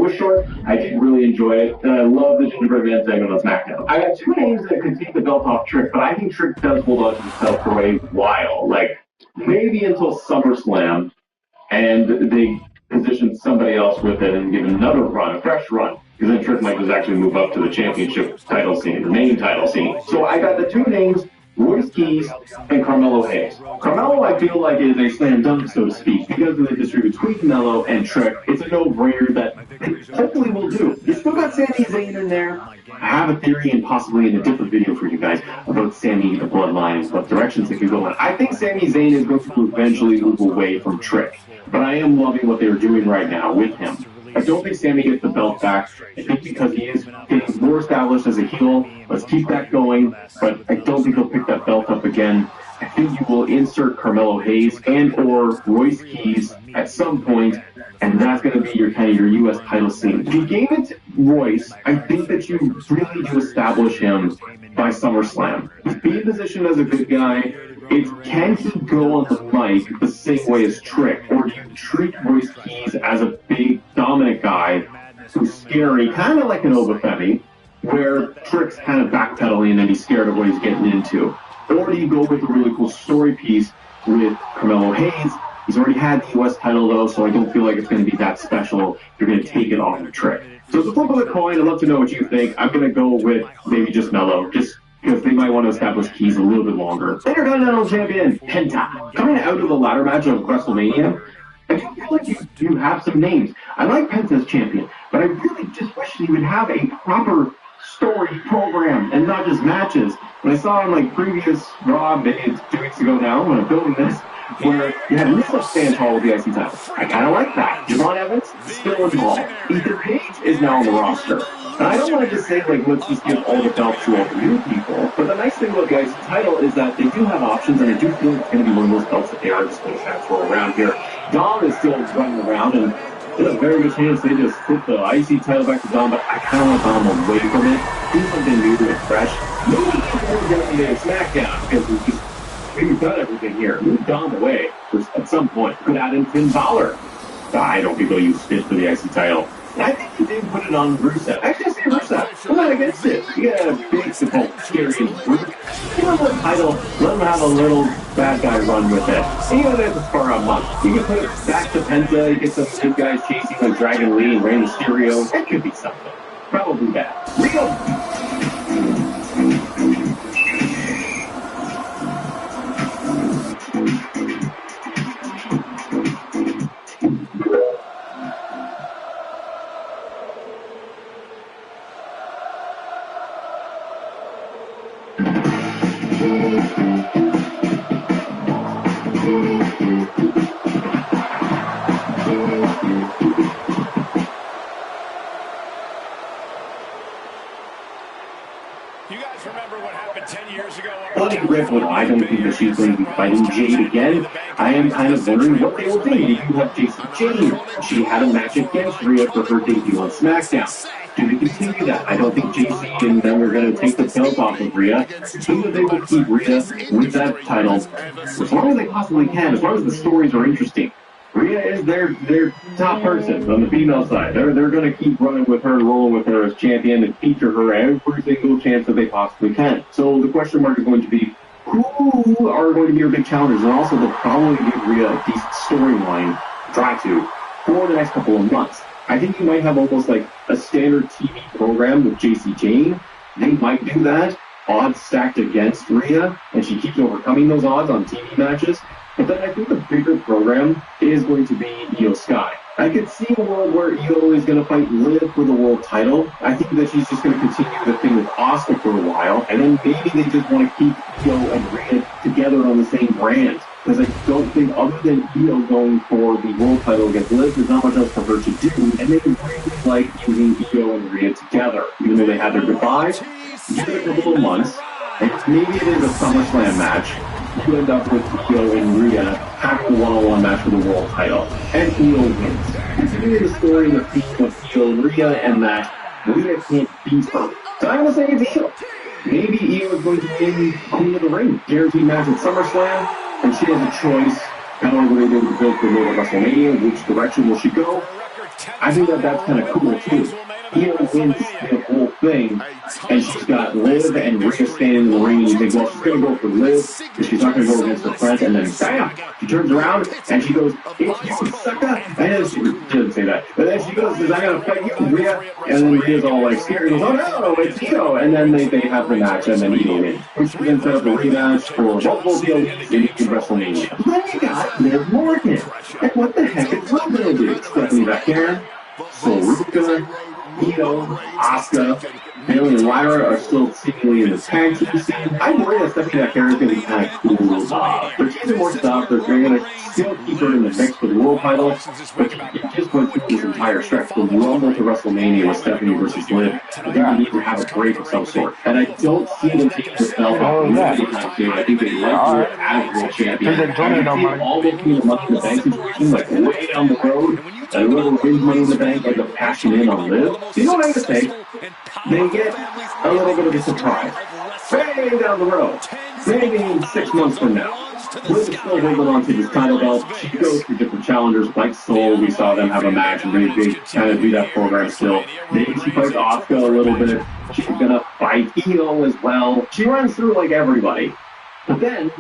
was short, I did really enjoy it, and I love the Gingerbread Man segment on SmackDown. I got two names that could take the belt off Trick, but I think Trick does hold on to the belt for a while, like maybe until SummerSlam, and they position somebody else with it and give another run, a fresh run. Because then Trick might just actually move up to the championship title scene, the main title scene. So I got the two names, Royce Keys and Carmelo Hayes. Carmelo, I feel like, is a slam dunk, so to speak, because of the history between Melo and Trick. It's a no-brainer that hopefully will do. You still got Sami Zayn in there. I have a theory, and possibly in a different video for you guys, about Sami, the bloodline, what directions it can go in. I think Sami Zayn is going to eventually move away from Trick, but I am loving what they're doing right now with him. I don't think Sami gets the belt back. I think because he is getting more established as a heel, let's keep that going, but I don't think he'll pick that belt up again. I think you will insert Carmelo Hayes and or Royce Keys at some point, and that's going to be your kind of your U.S. title scene. If you gave it to Royce, I think that you really need to establish him by SummerSlam. He's being positioned as a good guy. Can he go on the mic the same way as Trick, or do you treat Royce Keys as a big, dominant guy who's scary, kind of like an Obafemi, where Trick's kind of backpedaling and he's scared of what he's getting into? Or do you go with a really cool story piece with Carmelo Hayes? He's already had the U.S. title, though, so I don't feel like it's going to be that special. You're going to take it off of Trick. So it's a flip of the coin. I'd love to know what you think. I'm going to go with maybe just Melo, just because they might want to establish Keys a little bit longer. Intercontinental Champion, Penta. Coming out of the ladder match of WrestleMania, I do feel like you have some names. I like Penta as champion, but I really just wish he would have a proper story program and not just matches. When I saw on like previous Raw, maybe 2 weeks ago now, when I'm filming this, where you had Rusev stand tall with the IC title. I kind of like that. Javon Evans, still involved. Ethan Page is now on the roster. And I don't want to just say, like, let's just give all the belts to all the new people. But the nice thing about the IC title is that they do have options, and I do feel it's going to be one of those belts that they are just going to transfer around here. Dom is still running around, and there's a very good chance they just flip the IC title back to Dom, but I kind of want Dom away from it. Do something new and fresh. Maybe we're going to be a SmackDown, because we've done everything here. Move Dom away at some point. Could add in Finn Balor. I don't think they'll use Finn for the IC title. And I think he did put it on Rusev. Actually, I say Rusev. I'm not against it. You got a big, simple, scary brute. Give him the title. Let him have a little bad guy run with it. And you don't have to spar a month. You can put it back to Penta. You get some big guys chasing like Dragon Lee and Rey Mysterio. That could be something. Probably bad. Rio. I don't think that she's going to be fighting Jade again. I am kind of wondering what they will do. Do you have JC Jade? She had a match against Rhea for her debut on SmackDown. Do they continue that? I don't think JC and them are going to take the belt off of Rhea. I think that they will keep Rhea with that title as long as they possibly can, as long as the stories are interesting. Rhea is their top person on the female side. They're going to keep running with her, rolling with her as champion, and feature her every single chance that they possibly can. So the question mark is going to be, who are going to be your big challengers? And also, they'll probably give Rhea a decent storyline, try to, for the next couple of months. I think you might have almost like a standard TV program with JC Jane. They might do that, odds stacked against Rhea, and she keeps overcoming those odds on TV matches. But then I think the bigger program is going to be Io Sky. I could see a world where Io is going to fight Liv for the world title. I think that she's just going to continue the thing with Asuka for a while, and then maybe they just want to keep Io and Rhea together on the same brand. Because I don't think, other than Io going for the world title against Liv, there's not much else for her to do, and they really like using Io and Rhea together. Even though they had their goodbyes, give it a couple of months, and maybe it is a SummerSlam match. You end up with Io and Rhea having a one-on-one match for the world title. And Io wins. Continuing the story and the theme of Io and Rhea, and that Rhea can't beat her. So I'm going to say it's Io. Maybe Io is going to win Queen of the Ring. Guaranteed match at SummerSlam, and she has a choice. Kind of like what they did with the build for WrestleMania. Which direction will she go? I think that that's kind of cool too. Io wins the whole thing, and she's got Liv and Rhea standing in the ring, and you think, well, she's going to go for Liv, but she's not going to go against her friends, and then bam, she turns around, and she goes, it's you, sucker, and then she didn't say that, but then she goes, says, I'm going to fight you, Rhea, and then Rhea's all like scared, and goes, oh no, it's Io, and then they have the match, and then Io wins. Which then set up a rematch for multiple PLEs in WrestleMania. Then you got Liv Morgan. Like, what the heck is Liv going to do? Stephanie Becker, Saruka, Io, Asuka, Bayley and Lyra are still seemingly in the tag team scene. I'm worried that Stephanie Becker is going to be kind of cool. They're teasing more stuff. They're going to still keep her in the mix for the world title. But it just went through this entire stretch from Rumble to WrestleMania with Stephanie versus Liv. I think we need to have a break of some sort. And I don't see them taking the belt off anytime soon. I think they like her as world champion. I can see all looking at the Money in the Bank situation, like way down the road. And whoever wins Money in the Bank ends up cashing in on Liv. So you know what I have to say? They get a little bit of a surprise. Way down the road. Maybe 6 months from now. Liv is still holding on to this title belt. She goes through different challengers like Soul. We saw them have a match and they kind of do that program still. Maybe she fights Asuka a little bit. She's gonna fight Io as well. She runs through like everybody. But then,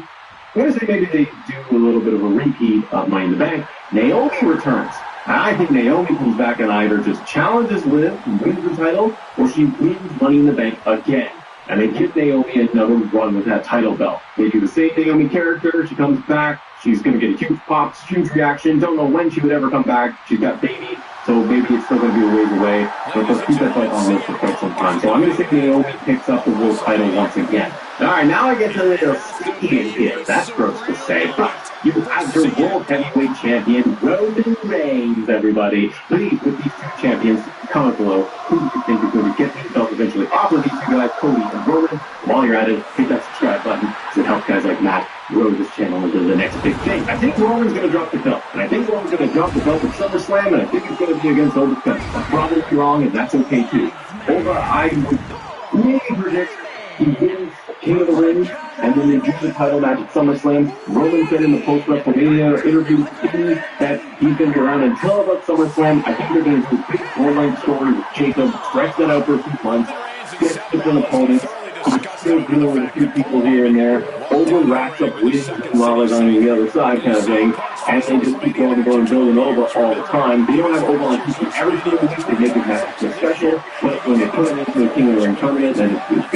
I'm gonna say maybe they do a little bit of a repeat of Money in the Bank. Naomi returns. I think Naomi comes back and either just challenges Liv and wins the title, or she wins Money in the Bank again. And they give Naomi another run with that title belt. They do the same Naomi character. She comes back. She's going to get a huge pop, huge reaction. Don't know when she would ever come back. She's got baby, so maybe it's still going to be a ways away. But let's keep that fight on this for quite some time. So I'm going to say Naomi picks up the world title once again. All right, now I get to the Stadium here. That's gross to say, but you have your World Heavyweight Champion, Roman Reigns, everybody. Please, with these two champions, comment below who you think is going to get these belts eventually off of these two guys, Cody and Roman. While you're at it, hit that subscribe button so it helps guys like Matt grow this channel into the next big thing. I think Roman's going to drop the belt, and I think Roman's going to drop the belt at SummerSlam, and I think it's going to be against Oba Fett. I'm probably wrong, and that's okay too. Oba, I would maybe predict he wins King of the Ring, and then they do the title match at SummerSlam. Roman said in the post-WrestleMania interview that he's going to be around until about SummerSlam. I think they're going to do a big four-line story with Jacob, stretch that out for a few months, get different opponents, still dealing with a few people here and there, Oba racks up wins while they're on the other side kind of thing, and they just keep going and building Oba all the time. They don't have Oba on TV every single week. They make it match special, but when they put it into the King of the Ring tournament, then it's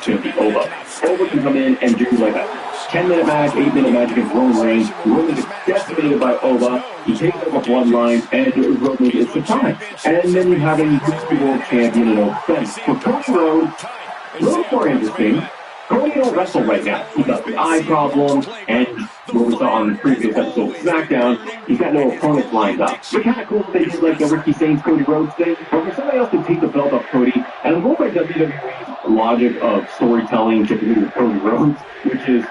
going to be Oba. Oba can come in and do like a 10-minute match, 8-minute match against Roman Reigns. Roman is decimated by Oba. He takes up a bloodline, and Roman is surprised. And then you have a new world champion in Oba Fett. For Cody Rhodes, a little more interesting. Cody don't wrestle right now. He's got the eye problem, and what we saw on the previous episode of SmackDown, he's got no opponents lined up. It's kind of cool that they did like the Ricky Saints Cody Rhodes thing, but for somebody else to take the belt off Cody, and I'm going by WWE's logic of storytelling typically with Cody Rhodes, which is,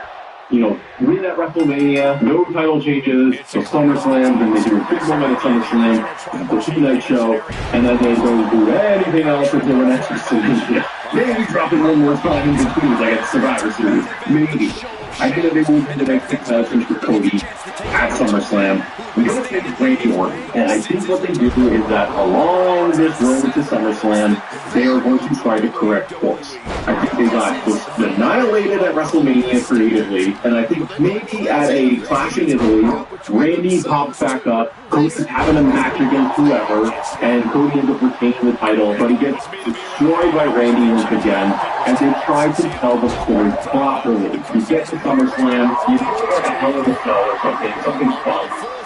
you know, win at WrestleMania, no title changes, so SummerSlam, then they do a big moment at SummerSlam, the 2-night show, and then they don't do anything else until the next WrestleMania. Maybe dropping one more time in between, like at Survivor Series. Maybe. I think that they will win the next 6 matches for Cody at SummerSlam. We're going to take Randy Orton, and I think what they do is that along this road to SummerSlam, they are going to try to correct course. I think they got just annihilated at WrestleMania creatively, and I think maybe at a Clash in Italy, Randy pops back up, Cody's having a match against whoever, and Cody ends up retaining the title, but he gets destroyed by Randy once again, and they try to tell the story properly. You get to SummerSlam, you do like a Hell of a Cell or something fun,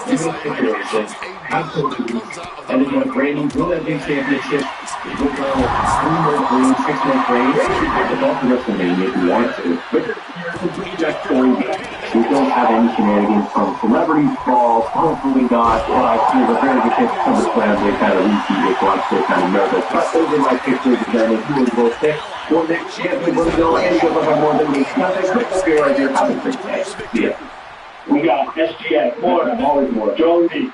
you do a situation, have Cody lose, and then you have Randy win that big championship, you go down 3-month reign, 6-month reign, you can get the belt to WrestleMania if you want to, but you're completing that story beat. We don't have any shenanigans from celebrities, balls, hopefully not. Well, I feel a very good chance of SummerSlam, they kind of repeat it, so I'm still kind of nervous. But those are my pictures again, if you would both pick for next champion, we're going to go and give up more than me. Now, there's a quick scare right here. Have a great day. Yeah. We got SGA, Florida, Always more. Jolie,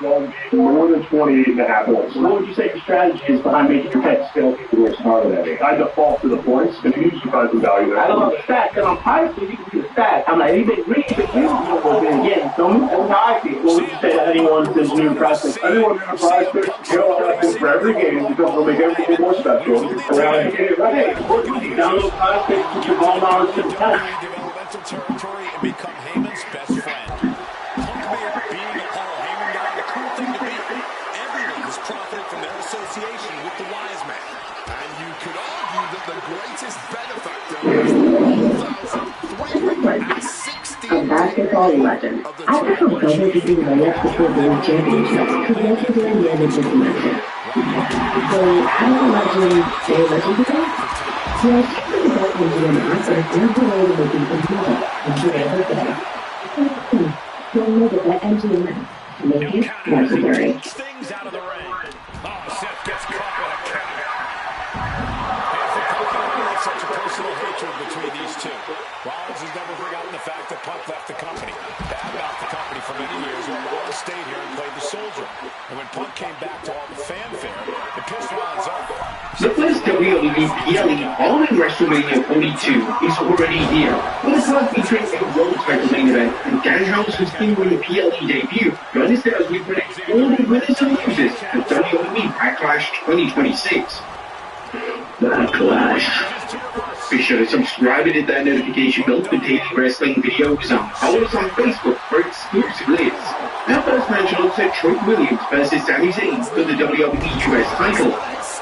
More than 28.5 points. What would you say your strategy is behind making your picks? Still people who are smarter than me. I default to the points, and you usually find some value there. I don't know the stats, because I'm biased, you can see the stats. I'm like, anything read, but you don't know what's in again. So that's how I feel. What would you say to anyone who's new prospect? Anyone who's a prospect, I think for every game, because we'll make everything more special. Around the game, right? Download prospects, put your ball knowledge to the test. Territory and become Heyman's best friend. Punk being a Paul Heyman guy, the cool thing to be, everyone has profited from their association with the wise man. And you could argue that the greatest benefactor is the 1,360 a basketball legend. I thought WWE layups before winning championships could legendary manage this matchup. So, how did the legend stay a legend today? So I think the belt will do an answer and the way to make it immediate and forever better. You'll know that that MGM make it legendary. Things out of the ring. Oh, Seth gets caught with a counter. Such a personal hatred between these two. Rollins has never forgotten the fact that Punk left the company. Bad about the company for many years, while Rollins stayed here and played the soldier. And when Punk came back to all the fanfare, it pissed Rollins off. The first WWE PLE on in WrestleMania 42 is already here, with a card featuring a world title main event and Danhausen's in-ring PLE debut. Join us as we predict all the winners and losers for WWE Backlash 2026. Backlash. Be sure to subscribe and hit that notification bell for daily wrestling videos and follow us on Facebook for exclusive lists. Our first match looks at Trick Williams versus Sami Zayn for the WWE US title.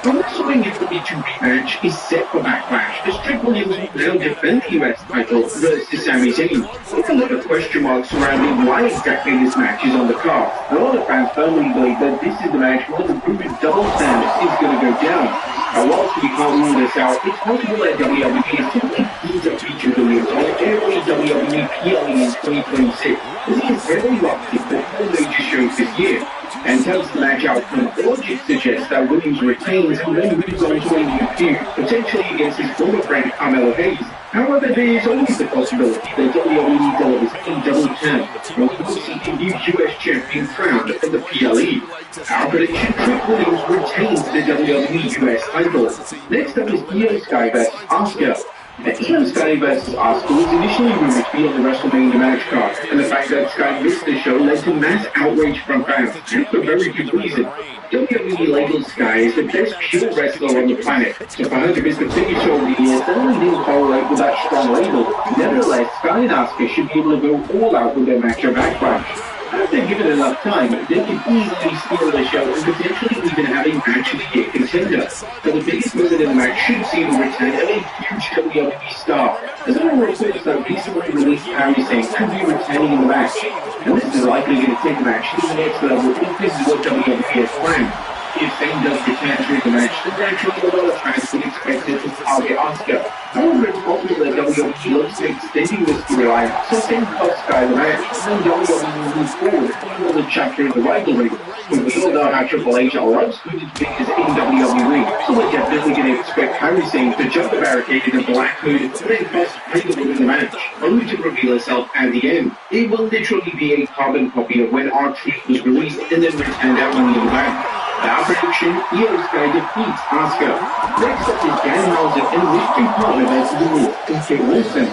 The WrestleMania 42 rematch is set for Backlash as Trick Williams will now defend the US title versus Sami Zayn. With a lot of question marks surrounding why exactly this match is on the card. A lot of fans firmly believe that this is the match where the proven double standard is going to go down. And whilst we can't rule this out, it's possible that WWE is simply keen to feature Williams on every WWE PLE in 2026, as he is very lucky for 4 major shows this year. And tells the match outcome, logic suggests that Williams retains and then moves on to a new feud, potentially against his former friend Carmelo Hayes. However, there is always the possibility that WWE delivers a double turn, where we will see a new US champion crowned at the PLE. Our prediction, Trick Williams retains the WWE US title. Next up is Io Sky vs. Asuka. Io Sky vs. Asuka was initially rumored to be on the WrestleMania match card, and the fact that Sky missed the show led to mass outrage from fans, and for very good reason. WWE labeled Sky as the best pure wrestler on the planet, so for her to miss the biggest show of the year certainly didn't correlate with that strong label. Nevertheless, Sky and Asuka should be able to go all out with their match of Backlash. If they're given enough time, they can easily steal the show and potentially even have a match of the year contender. But the biggest moment in the match should see the return of a huge WWE star. As there are reports that recently released Sami Zayn could be returning in the match, and this is likely going to take the match to the next level if this is what WWE has planned. If Zayn does return during the match, then naturally a lot of fans would expect it to target Asuka. However, it's possible that WWE looks at extending this storyline, so Zayn costs Sky the match, and then WWE moves forward to another chapter in the rivalry. But we all know how Triple H loves hooded figures in WWE, so we're definitely going to expect Sami Zayn to jump the barricade in a black hood and then cost Taylor in the match, only to reveal herself at the end. It will literally be a carbon copy of when R-Truth was released and then returned out Money in the Bank. Our prediction, Io Sky defeats Asuka. Next up is Danhausen and mystery partner versus the Wolf, Kate Wilson.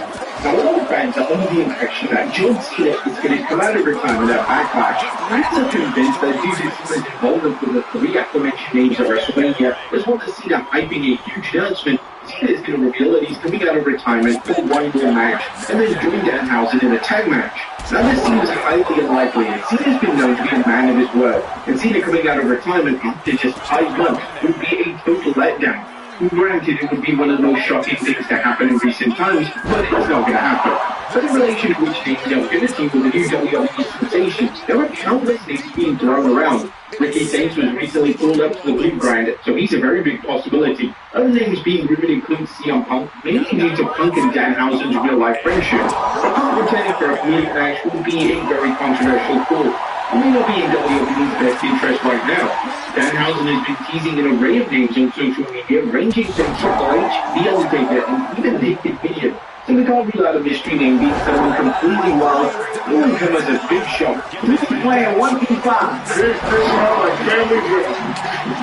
Now, a lot of fans are under the impression that John Cena is going to come out of retirement at Backlash. Fans are convinced that due to Cena's involvement with the 3 aforementioned names at WrestleMania, as well as Cena hyping a huge announcement, Cena is going to reveal that he's coming out of retirement for 1 more match, and then join Danhausen in a tag match. Now this seems highly unlikely, and Cena's been known to be a man of his word, and Cena coming out of retirement after just 5 months would be a total letdown. Granted, it would be one of the most shocking things to happen in recent times, but it's not going to happen. But in relation to which names are going to team with the new WWE sensation, there are countless names being thrown around. Ricky Saints was recently pulled up to the Blue brand, so he's a very big possibility. Other names being rumored include CM Punk, mainly due to Punk and Danhausen's real-life friendship. But Punk returning for a comedic match would be a very controversial call. It may not be in WWE's best interest right now. Danhausen has been teasing an array of names on social media, ranging from Triple H, The Undertaker, and even Naked Video. So we can't rule out a mystery name being someone completely wild. It will come as a big shock. Who's playing 1v5? Chris Benoit and Jeremy Britt.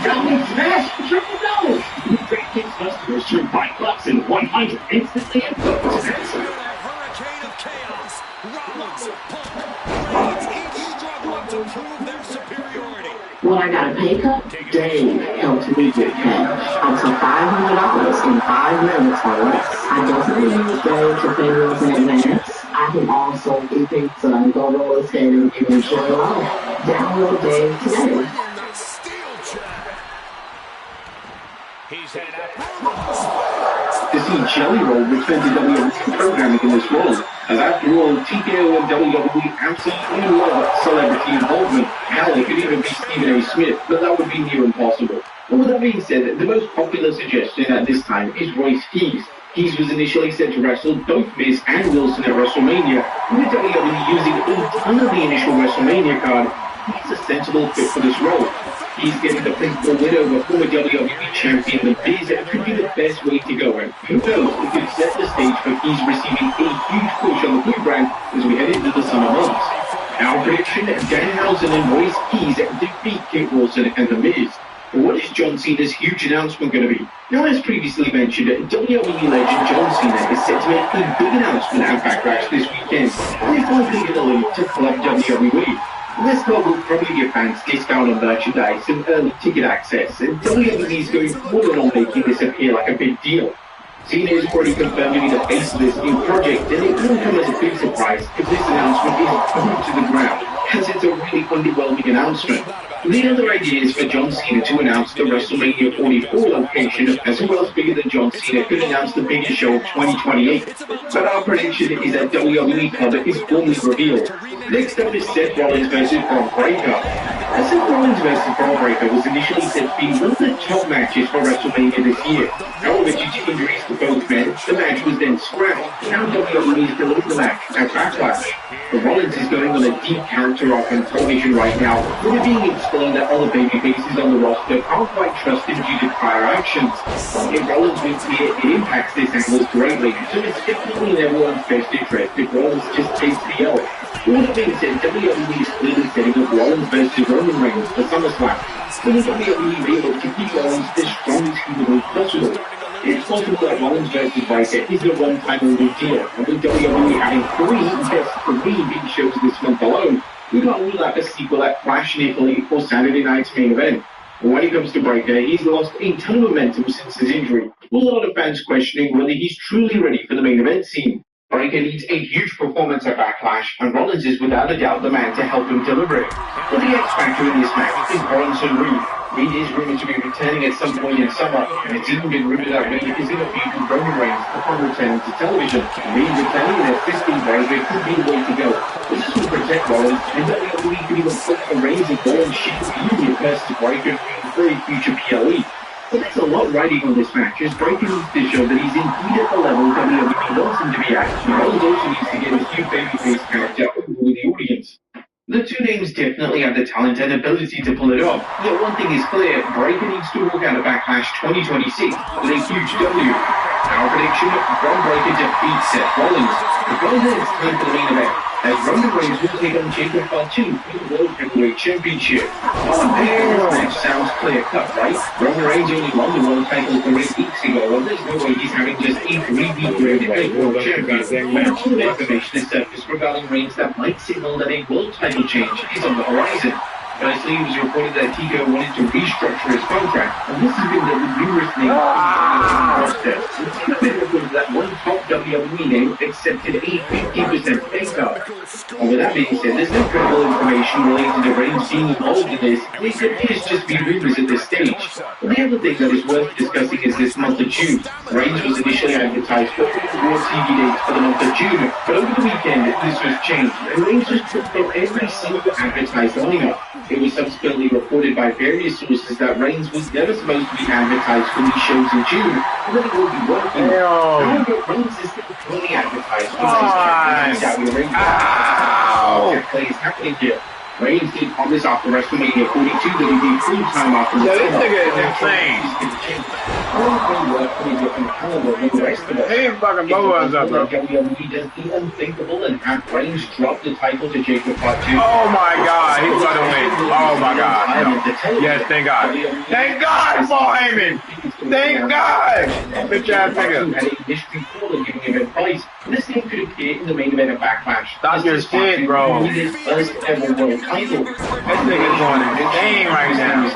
Johnny smashed the triple doubles. DraftKings customers should buy bucks and 100 instantly and bonus packs. Hurricane of chaos. Rollins, Paul, Reigns, each struggling to prove their superiority. When I got a pay cut, Dave helped me get cash up to $500 in 5 minutes or less. I definitely use Dave to pay bills in advance. I can also do pizza and go roller skating and enjoy life. Download Dave today. He's headed out. To see Jelly Roll return to WWE programming in this role, as after all, TKO and WWE absolutely love celebrity involvement. Hell, it could even be Stephen A. Smith, but that would be near impossible. And with that being said, the most popular suggestion at this time is Royce Keys. Keys was initially set to wrestle both Miz and Wilson at WrestleMania, with WWE using a ton of the initial WrestleMania card. He's a sensible fit for this role. He's getting the principal win over former WWE champion The Miz, and could be the best way to go. And who knows, it could set the stage for Keys receiving a huge push on the Blue brand as we head into the summer months. Our prediction, Danhausen and Royce Keys defeat Kit Wilson and The Miz. But what is John Cena's huge announcement going to be? Now, as previously mentioned, WWE legend John Cena is set to make a big announcement at Backlash this weekend, and is likely going to lead to Club WWE. This club will probably give fans discount on merchandise and early ticket access, and WWE is going forward on making this appear like a big deal. Cena is already confirmed to be the face of this new project, and it won't come as a big surprise if this announcement is booed to the ground, as it's a really underwhelming announcement. The other idea is for John Cena to announce the WrestleMania 44 location, as who else bigger than John Cena could announce the biggest show of 2028. But our prediction is that WWE Club is formally revealed. Next up is Seth Rollins versus Braun Breaker. Seth Rollins versus Braun Breaker was initially set to be one of the top matches for WrestleMania this year. However, due to injuries to both men, the match was then scrapped. Now WWE is deleting the match at Backlash. But Rollins is going on a deep counter-offense formation right now, with it being explained that other babyfaces on the roster can't quite trust him due to prior actions. If Rollins wins here, it impacts this angle greatly, so it's definitely in everyone's best interest if Rollins just takes the L. All that being said, WWE is clearly setting up Rollins versus Roman Reigns for SummerSlam. So the WWE may look to keep Rollins as strong as humanly possible. It's possible that Rollins versus Breaker is a one-time only deal, and with WWE having 3 best-of-3 big shows this month alone, we can't rule out a sequel at Clash in Italy or Saturday night's main event. But when it comes to Breaker, he's lost a ton of momentum since his injury, with a lot of fans questioning whether he's truly ready for the main event scene. Breaker needs a huge performance at Backlash, and Rollins is without a doubt the man to help him deliver it. But the X-Factor in this match is Bronson Reed. Reed is rumored to be returning at some point in summer, and it's even been rumored that Reed is in a feud with Roman Reigns upon returning to television. Reed returning in a fisting Breaker could be the way to go. This will protect Rollins, and WWE could even put a Reigns and Ball and Shield Union versus Breaker for a future PLE. But there's a lot riding on this match, as Breaker needs to show that he's indeed at the level WWE wants him to be at. Rollins also needs to get his new babyface character over with the audience. The two names definitely have the talent and ability to pull it off, yet one thing is clear, Breaker needs to walk out of Backlash 2026 with a huge W. Our prediction, Braun Breaker defeats Seth Rollins. The Rollins it's time for the main event, as Roman Reigns will take on Jacob Fatu for the World Heavyweight Championship. On paper, this match sounds clear-cut, right? Roman Reigns only won the world title 3 weeks ago, and there's no way he's having just a 3-week reign world champion. But some information is surfaced regarding Reigns that might signal that a world title change is on the horizon. Firstly, it was reported that Tico wanted to restructure his contract, and this has been done with numerous names on the roster. It's even been reported that one top WWE name accepted a 50% pay cut. And with that being said, there's no credible information related to Reigns being involved in this, and it appears just be rumors at this stage. But the other thing that is worth discussing is this month of June. Reigns was initially advertised for Raw TV dates for the month of June, but over the weekend this was changed, and Reigns was put from every single advertised lineup. It was subsequently reported by various sources that Reigns was never supposed to be advertised for these shows in June, and that it will be working. However, Reigns is still fully advertised for these champions in Saudi Arabia. What play is happening here? Reigns did promise after WrestleMania 42 that he'd be full-time after the This nigga is insane. Pretty different caliber than the rest of us. He ain't fucking blow us up, bro. WWE does the unthinkable and have Reigns drop the title to Jacob Fatu. Oh my God, he's gonna win. Oh my God. No. Yes, thank God. Thank God, Paul Heyman. Thank God. Bitch ass nigga. Had a history full of giving him advice. This thing could appear in the main event of Backlash. Stop your shit, bro. His first ever world title. That nigga's going insane right now.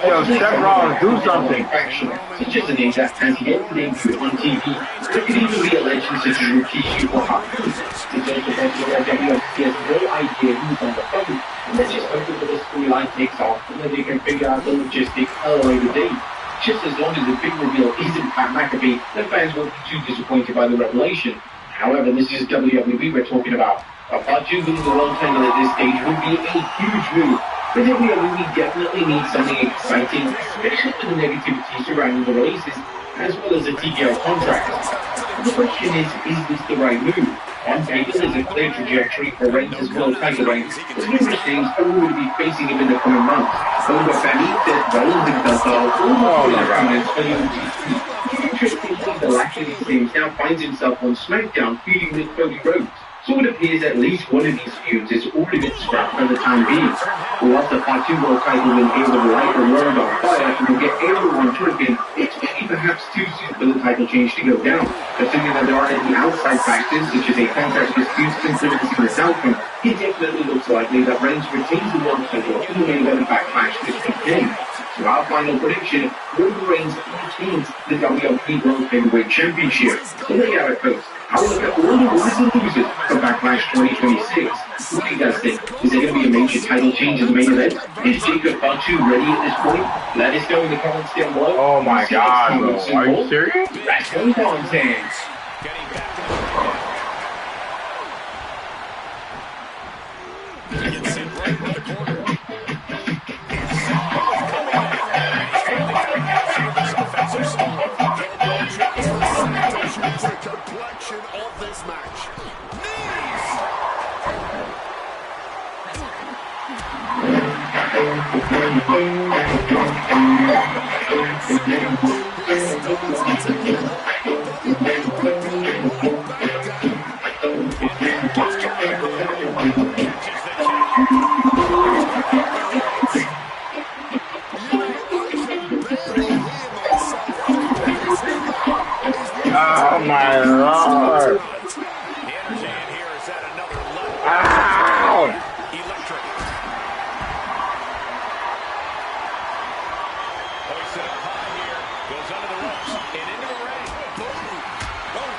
Yo, Seth Rollins, do something. Such as a name that has yet to debut on TV. There could even be a legend such as Rikishi or Haku. It's also possible that WWE has no idea who's on the phone. And let's just hope that the storyline takes off and that they can figure out the logistics at a later date. Just as long as the big reveal isn't Pat McAfee, the fans won't be too disappointed by the revelation. However, this is WWE we're talking about. A Fatu winning the world title at this stage would be a huge move. But WWE definitely needs something exciting, especially with the negativity surrounding the releases, as well as a TKO contract. The question is this the right move? On paper, there's a clear trajectory for Reigns' world title reign, as numerous things are going to be facing him in the coming months. Over Fanny, Seth Rollins and Gunther, all the opponents for the OTC. Interestingly, the latter of these things now finds himself on SmackDown feuding with Cody Rhodes. So it appears at least one of these feuds has already been scrapped for the time being. Whilst the Fatu world title will able to light the world on fire and will get everyone tripping, it's maybe perhaps too soon for the title change to go down. Assuming that there are any outside factors, such as a contract dispute influencing the outcome, it definitely looks likely that Reigns retains the world title in the main event Backlash this weekend. So our final prediction, Roman Reigns retains the WWE World Heavyweight Championship. So there you have it, folks. I will look at all the winners and losers for Backlash 2026. What do you guys think? Is there going to be a major title change in the main event? Is Jacob Fatu ready at this point? Let us know in the comments down below. Oh my God, bro. Are you serious? Let's go, Montans. Complexion of this match. Oh my Lord. Ow! Electric. Hoisted up high here. Goes under the ropes and into the ring. Boom.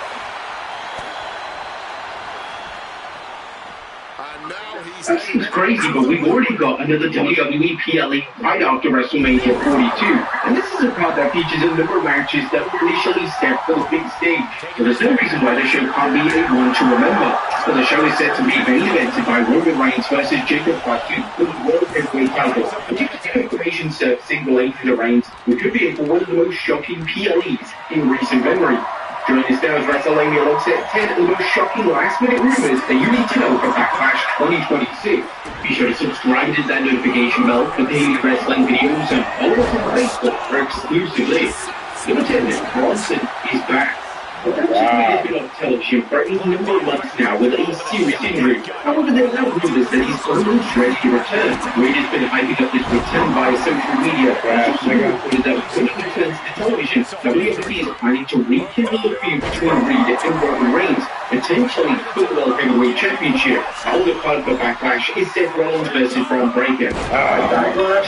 And now he's... That seems crazy, but we've already got another WWE PLE right after WrestleMania 42. And this is a card that features a number of matches that were initially set for the big stage. So there's no reason why the show can't be a one to remember. So the show is set to be main evented by Roman Reigns versus Jacob Fatu for the World Heavyweight title. And due to the information surfacing related to Reigns, we could be in for one of the most shocking PLEs in recent memory. Join us now as WrestleMania looks at 10 of the most shocking last-minute rumors that you need to know for Backlash 2026. Be sure to subscribe and hit that notification bell for daily wrestling videos and follow us on Facebook for exclusive links. Lieutenant Bronson is back. The has been on television for a number of months now with a serious injury. However, there are now rumors that he's almost ready to return. Reid has been hyping up his return via social media. Also reported that when he returns to television, WWE is planning to rekindle the feud between Reid and Roman Reigns, potentially for the World Heavyweight Championship. On the card for Backlash is Seth Rollins versus Braun Breaker. Backlash.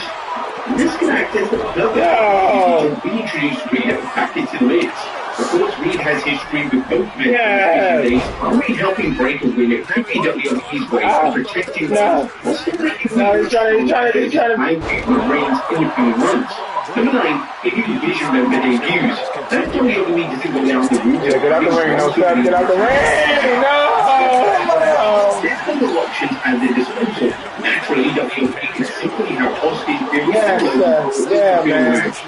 This can act as the perfect opportunity to reintroduce Reid back into the mix. Of course, Reid has history with both men in days. Reid helping Breaker win it could be WWE's way of protecting he's trying to Reigns in the coming months. Number 9, if you Vision member debuts, that WWE doesn't go down the route. Get out the ring, no stop, get out the ring! No! There's other options at their disposal. Naturally, WWE can simply have Austin Theory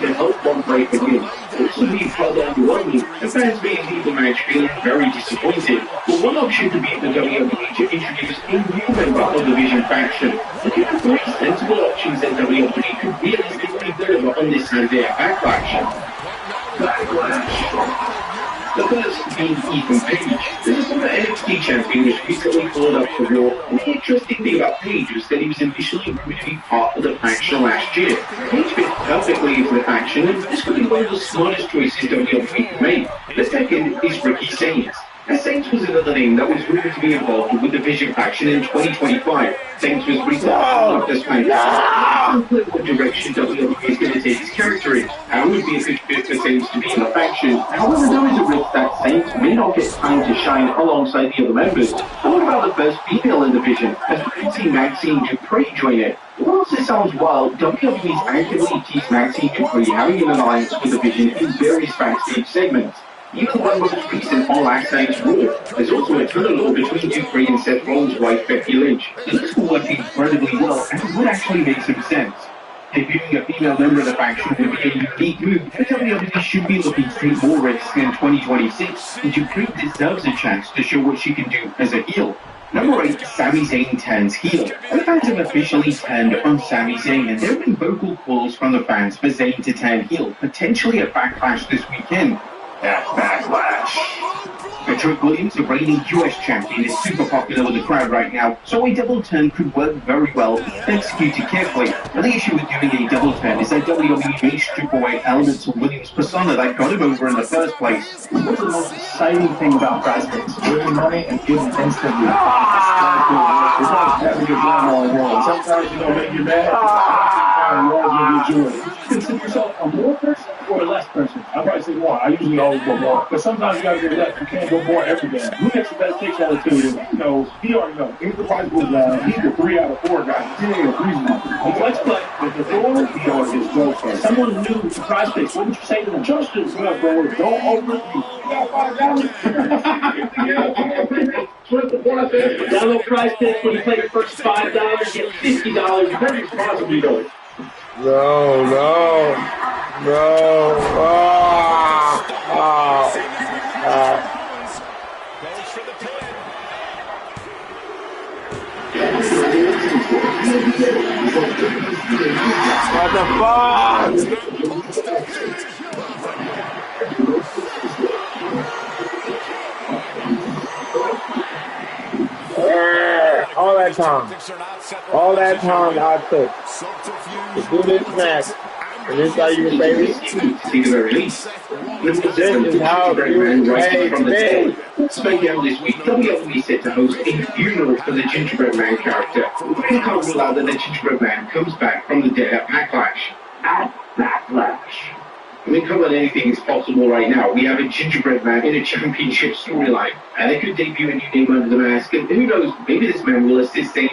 to help Braun Breaker win. This would be rather underwhelming. The fans may leave the match feeling very disappointed. But one option could be for WWE to introduce a new member of the Vision faction. Looking at 3 sensible options that WWE could realistically deliver on this Sunday at Backlash. Backlash. The first being Ethan Page. This is former NXT champion was recently called up for Raw, and the interesting thing about Page was that he was initially rumored to be part of the faction last year. Page fit perfectly into the faction, and this could be one of the smartest choices WWE could make. The second is Ricky Sainz. Saints was another name that was rumored to be involved with the Vision faction in 2025. Saints was recently called up as fan. Unclear what direction WWE is going to take his character in. How would be a good fit for Saints to be in the faction? However, there is a risk that Saints may not get time to shine alongside the other members. And what about the first female in the Vision, as we could see Maxine Dupree join it? Whilst this sounds wild, WWE is actively teased Maxine Dupree having an alliance with the Vision in various backstage segments. Even one most recent All Access Raw. There's also a tunnel between Dupree and Seth Rollins' wife, Becky Lynch. This could work incredibly well, and it would actually make some sense. Debuting a female member of the faction would be a unique move, and WWE should be looking to take more risks in 2026, and Dupree deserves a chance to show what she can do as a heel. Number 8, Sami Zayn turns heel. The fans have officially turned on Sami Zayn, and there have been vocal calls from the fans for Zayn to turn heel, potentially at Backlash this weekend. That's Backlash. Patrick Williams, the reigning US champion, is super popular with the crowd right now, so a double turn could work very well if executed carefully. And the issue with doing a double turn is that WWE may strip away elements of Williams' persona that got him over in the first place. What's the most exciting thing about prospects? Winning money and giving instantly. It's like having your grandma in wrong. Sometimes you don't make you mad. Sometimes you make you joy. Consider yourself a more person or a less person? I probably say more. I usually always go more. But sometimes you gotta go less. You can't go more every day. Who makes the best takes on the team? He already knows. He's the prize was he's the 3 out of 4 guy. He ain't a reason. Let's play with the door. He always gets go first. Someone new to prospects. What would you say to them? Trust us, bro. Don't overthink. You got $5. Download Prize Picks when you play your first $5, get $50. Very responsibly though. No. What the fuck? All that time I took to do this match, and this is how you baby. This is how you made me. SmackDown this week, WWE set to host a funeral for the Gingerbread Man character. We can't rule out that the Gingerbread Man comes back from the dead at Backlash. I mean, come on, anything is possible right now. We have a Gingerbread Man in a championship storyline, and they could debut a new name under the mask, and who knows, maybe this man will assist Zayn